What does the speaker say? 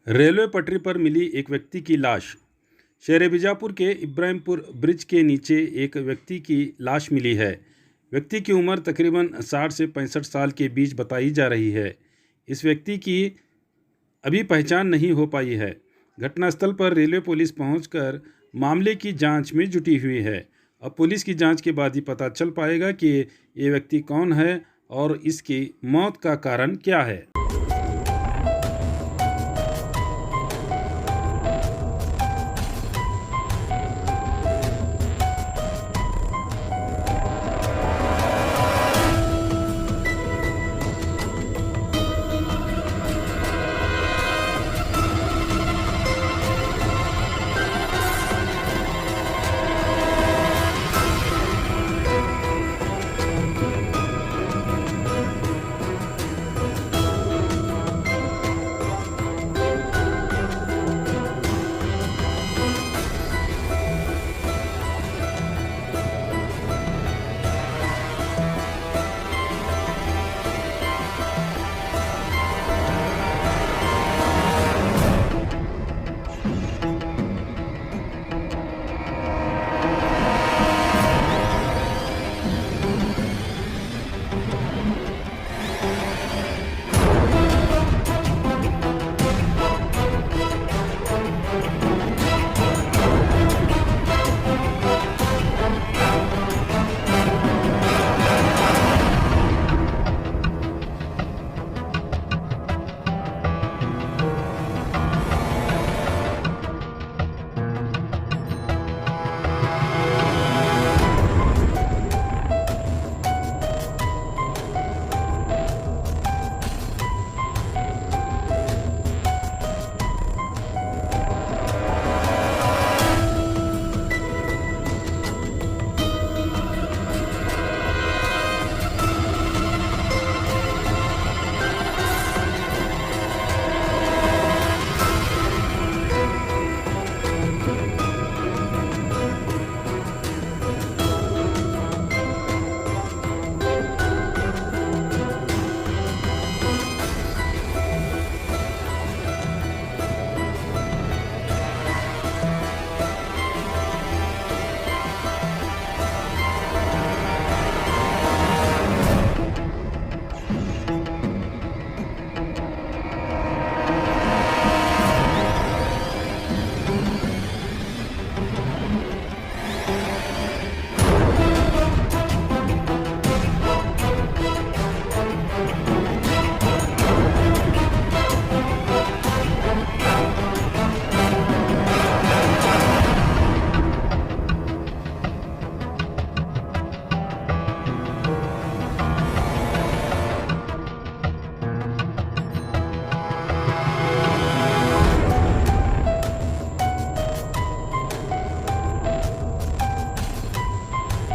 Railway पटरी पर मिली एक व्यक्ति की लाश। शहर बीजापुर के इब्राहिमपुर ब्रिज के नीचे एक व्यक्ति की लाश मिली है। व्यक्ति की उम्र तकरीबन 60 से 65 साल के बीच बताई जा रही है। इस व्यक्ति की अभी पहचान नहीं हो पाई है। घटनास्थल पर रेलवे पुलिस पहुंचकर मामले की जांच में जुटी हुई है। अब पुलिस की जांच के बाद ही पता चल पाएगा कि ये व्यक्ति कौन है और इसकी मौत का कारण क्या है।